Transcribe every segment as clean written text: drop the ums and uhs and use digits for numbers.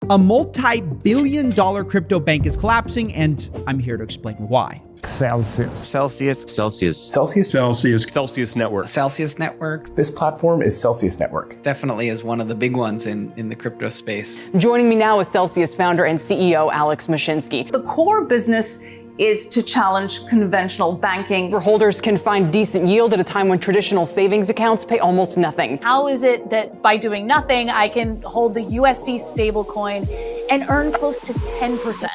A multi-billion-dollar crypto bank is collapsing, and I'm here to explain why. Celsius Network. This platform is Celsius Network. Definitely is one of the big ones in the crypto space. Joining me now is Celsius founder and CEO Alex Mashinsky. The core business is to challenge conventional banking, where holders can find decent yield at a time when traditional savings accounts pay almost nothing. How is it that by doing nothing, I can hold the USD stablecoin and earn close to 10%?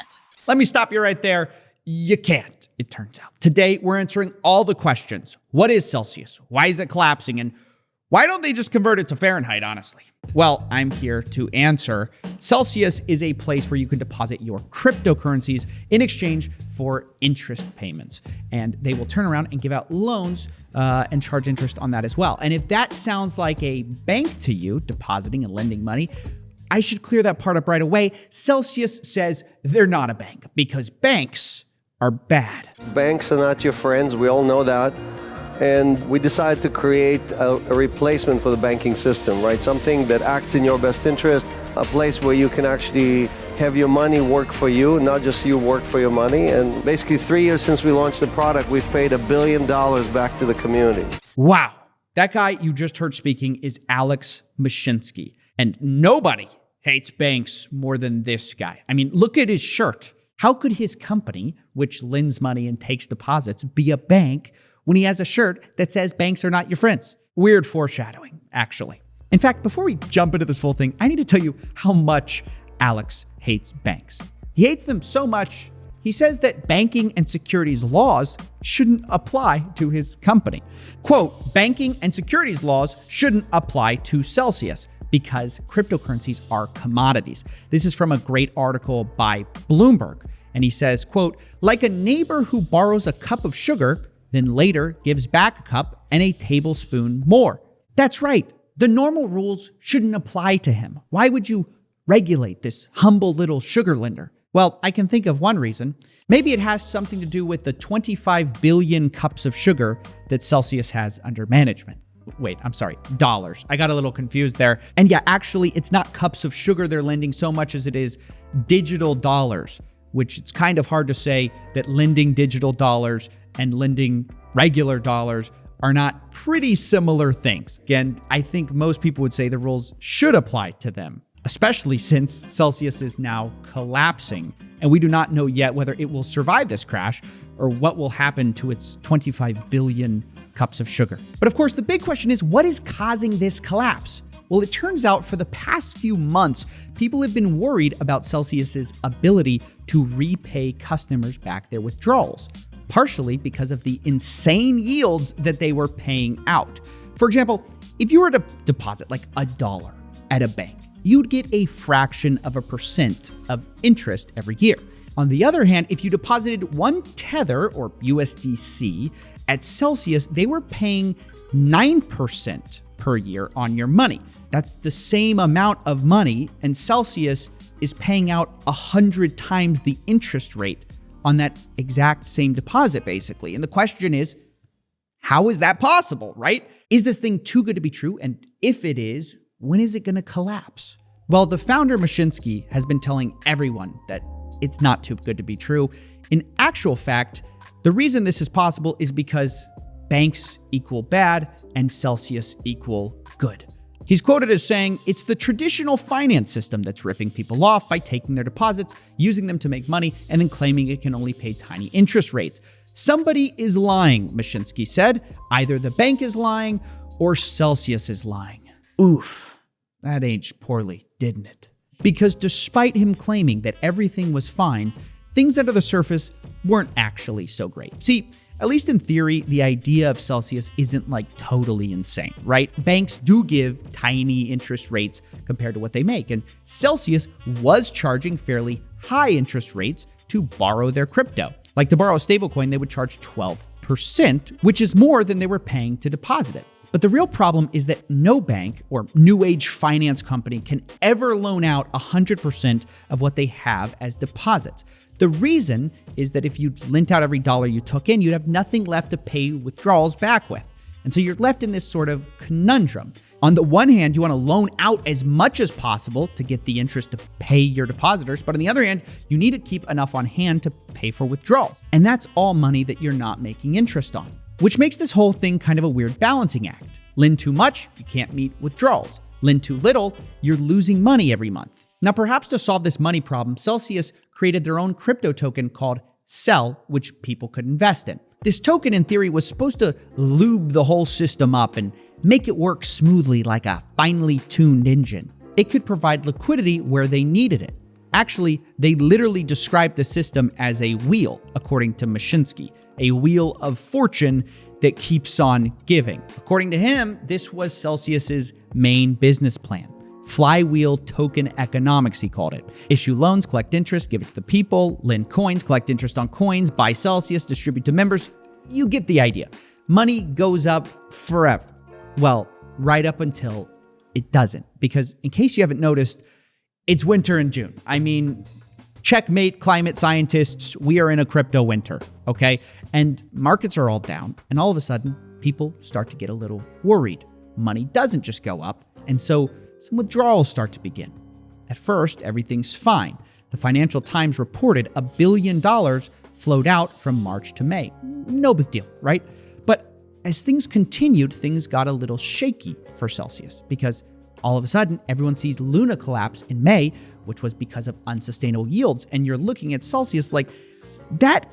Let me stop you right there. You can't, it turns out. Today, we're answering all the questions. What is Celsius? Why is it collapsing? And why don't they just convert it to Fahrenheit, honestly? Well, I'm here to answer. Celsius is a place where you can deposit your cryptocurrencies in exchange for interest payments. And they will turn around and give out loans and charge interest on that as well. And if that sounds like a bank to you, depositing and lending money, I should clear that part up right away. Celsius says they're not a bank because banks are bad. Banks are not your friends. We all know that. And we decided to create a replacement for the banking system, right? Something that acts in your best interest, a place where you can actually have your money work for you, not just you work for your money. And basically 3 years since we launched the product, we've paid $1 billion back to the community. Wow. That guy you just heard speaking is Alex Mashinsky. And nobody hates banks more than this guy. I mean, look at his shirt. How could his company, which lends money and takes deposits, be a bank when he has a shirt that says banks are not your friends? Weird foreshadowing, actually. In fact, before we jump into this full thing, I need to tell you how much Alex hates banks. He hates them so much, he says that banking and securities laws shouldn't apply to his company. Quote, banking and securities laws shouldn't apply to Celsius because cryptocurrencies are commodities. This is from a great article by Bloomberg. And he says, quote, like a neighbor who borrows a cup of sugar, then later gives back a cup and a tablespoon more. That's right. The normal rules shouldn't apply to him. Why would you regulate this humble little sugar lender? Well, I can think of one reason. Maybe it has something to do with the 25 billion cups of sugar that Celsius has under management. Wait, I'm sorry, dollars. I got a little confused there. And yeah, actually, it's not cups of sugar they're lending so much as it is digital dollars, which it's kind of hard to say that lending digital dollars and lending regular dollars are not pretty similar things. Again, I think most people would say the rules should apply to them, especially since Celsius is now collapsing, and we do not know yet whether it will survive this crash or what will happen to its 25 billion cups of sugar. But of course, the big question is, what is causing this collapse? Well, it turns out for the past few months, people have been worried about Celsius's ability to repay customers back their withdrawals, partially because of the insane yields that they were paying out. For example, if you were to deposit like $1 at a bank, you'd get a fraction of a percent of interest every year. On the other hand, if you deposited 1 Tether or USDC at Celsius, they were paying 9% per year on your money. That's the same amount of money, and Celsius is paying out 100 times the interest rate on that exact same deposit, basically. And the question is, how is that possible, right? Is this thing too good to be true? And if it is, when is it going to collapse? Well, the founder, Mashinsky, has been telling everyone that it's not too good to be true. In actual fact, the reason this is possible is because banks equal bad and Celsius equal good. He's quoted as saying, it's the traditional finance system that's ripping people off by taking their deposits, using them to make money, and then claiming it can only pay tiny interest rates. Somebody is lying, Mashinsky said. Either the bank is lying or Celsius is lying. Oof, that aged poorly, didn't it? Because despite him claiming that everything was fine, things under the surface weren't actually so great. See, at least in theory, the idea of Celsius isn't like totally insane, right? Banks do give tiny interest rates compared to what they make, and Celsius was charging fairly high interest rates to borrow their crypto. Like to borrow a stablecoin, they would charge 12%, which is more than they were paying to deposit it. But the real problem is that no bank or new age finance company can ever loan out 100% of what they have as deposits. The reason is that if you lent out every dollar you took in, you'd have nothing left to pay withdrawals back with. And so you're left in this sort of conundrum. On the one hand, you want to loan out as much as possible to get the interest to pay your depositors. But on the other hand, you need to keep enough on hand to pay for withdrawals. And that's all money that you're not making interest on, which makes this whole thing kind of a weird balancing act. Lend too much, you can't meet withdrawals. Lend too little, you're losing money every month. Now, perhaps to solve this money problem, Celsius created their own crypto token called CEL, which people could invest in. This token, in theory, was supposed to lube the whole system up and make it work smoothly like a finely tuned engine. It could provide liquidity where they needed it. Actually, they literally described the system as a wheel, according to Mashinsky, a wheel of fortune that keeps on giving. According to him, this was Celsius's main business plan. Flywheel token economics, he called it. Issue loans, collect interest, give it to the people, lend coins, collect interest on coins, buy Celsius, distribute to members. You get the idea. Money goes up forever. Well, right up until it doesn't. Because in case you haven't noticed, it's winter in June. I mean, checkmate, climate scientists, we are in a crypto winter, okay? And markets are all down, and all of a sudden, people start to get a little worried. Money doesn't just go up, and so some withdrawals start to begin. At first, everything's fine. The Financial Times reported $1 billion flowed out from March to May. No big deal, right? But as things continued, things got a little shaky for Celsius because all of a sudden, everyone sees Luna collapse in May, which was because of unsustainable yields. And you're looking at Celsius like, that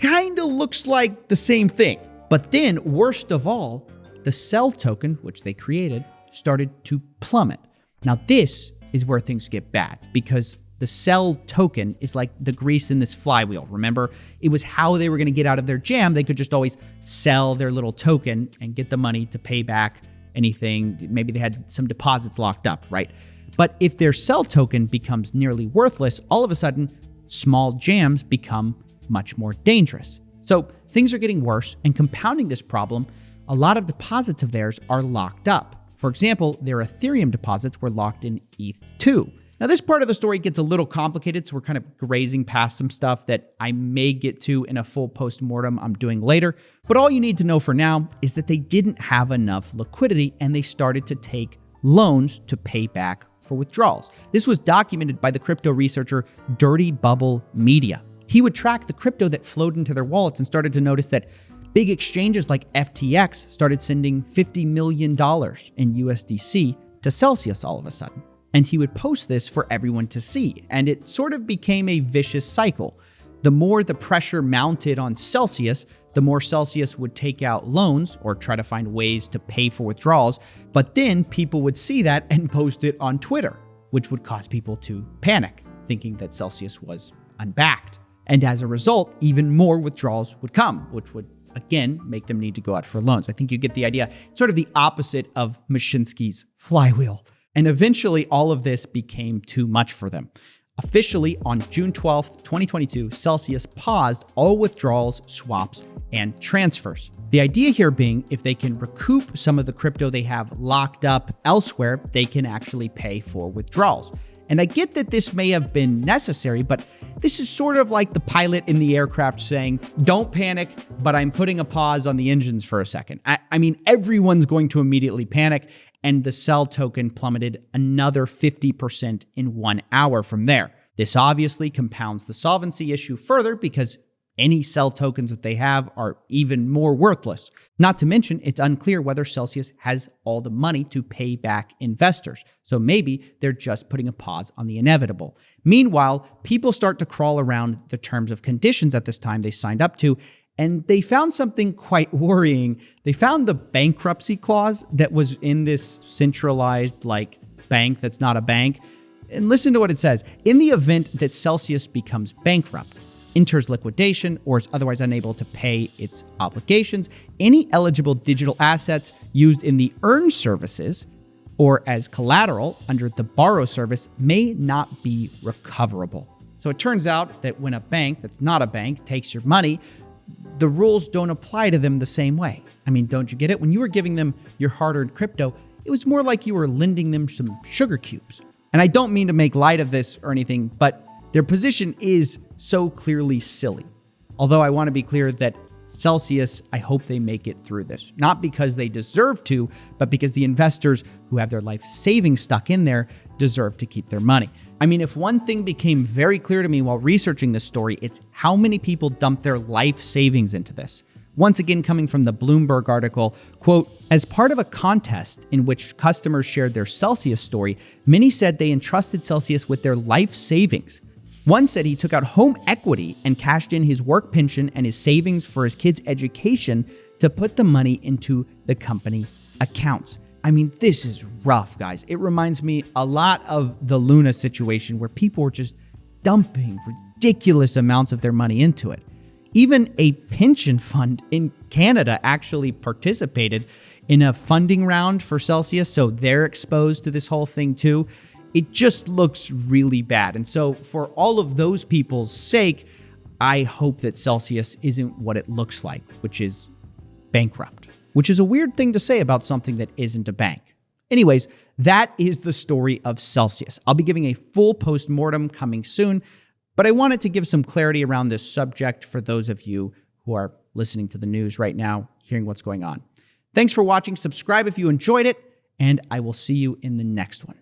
kind of looks like the same thing. But then, worst of all, the CEL token, which they created, started to plummet. Now, this is where things get bad because the CEL token is like the grease in this flywheel. Remember, it was how they were going to get out of their jam. They could just always sell their little token and get the money to pay back anything. Maybe they had some deposits locked up, right? But if their CEL token becomes nearly worthless, all of a sudden, small jams become much more dangerous. So things are getting worse, and compounding this problem, a lot of deposits of theirs are locked up. For example, their Ethereum deposits were locked in ETH2. Now, this part of the story gets a little complicated, so we're kind of grazing past some stuff that I may get to in a full post-mortem I'm doing later. But all you need to know for now is that they didn't have enough liquidity, and they started to take loans to pay back for withdrawals. This was documented by the crypto researcher Dirty Bubble Media. He would track the crypto that flowed into their wallets and started to notice that big exchanges like FTX started sending $50 million in USDC to Celsius all of a sudden. And he would post this for everyone to see, and it sort of became a vicious cycle. The more the pressure mounted on Celsius, the more Celsius would take out loans or try to find ways to pay for withdrawals, but then people would see that and post it on Twitter, which would cause people to panic, thinking that Celsius was unbacked. And as a result, even more withdrawals would come, which would again make them need to go out for loans. I think you get the idea. It's sort of the opposite of Mashinsky's flywheel. And eventually, all of this became too much for them. Officially, on June 12th, 2022, Celsius paused all withdrawals, swaps, and transfers. The idea here being, if they can recoup some of the crypto they have locked up elsewhere, they can actually pay for withdrawals. And I get that this may have been necessary, but this is sort of like the pilot in the aircraft saying, don't panic, but I'm putting a pause on the engines for a second. I mean, everyone's going to immediately panic, and the CEL token plummeted another 50% in 1 hour from there. This obviously compounds the solvency issue further because any CEL tokens that they have are even more worthless. Not to mention, it's unclear whether Celsius has all the money to pay back investors. So maybe they're just putting a pause on the inevitable. Meanwhile, people start to crawl around the terms of conditions at this time they signed up to, and they found something quite worrying. They found the bankruptcy clause that was in this centralized, bank that's not a bank. And listen to what it says. In the event that Celsius becomes bankrupt, enters liquidation, or is otherwise unable to pay its obligations, any eligible digital assets used in the earn services or as collateral under the borrow service may not be recoverable. So it turns out that when a bank that's not a bank takes your money, the rules don't apply to them the same way. I mean, don't you get it? When you were giving them your hard-earned crypto, it was more like you were lending them some sugar cubes. And I don't mean to make light of this or anything, but their position is so clearly silly. Although I want to be clear that Celsius, I hope they make it through this. Not because they deserve to, but because the investors who have their life savings stuck in there deserve to keep their money. I mean, if one thing became very clear to me while researching this story, it's how many people dumped their life savings into this. Once again, coming from the Bloomberg article, quote, as part of a contest in which customers shared their Celsius story, many said they entrusted Celsius with their life savings. One said he took out home equity and cashed in his work pension and his savings for his kids' education to put the money into the company accounts. I mean, this is rough, guys. It reminds me a lot of the Luna situation where people were just dumping ridiculous amounts of their money into it. Even a pension fund in Canada actually participated in a funding round for Celsius, so they're exposed to this whole thing too. It just looks really bad. And so for all of those people's sake, I hope that Celsius isn't what it looks like, which is bankrupt, which is a weird thing to say about something that isn't a bank. Anyways, that is the story of Celsius. I'll be giving a full postmortem coming soon, but I wanted to give some clarity around this subject for those of you who are listening to the news right now, hearing what's going on. Thanks for watching. Subscribe if you enjoyed it, and I will see you in the next one.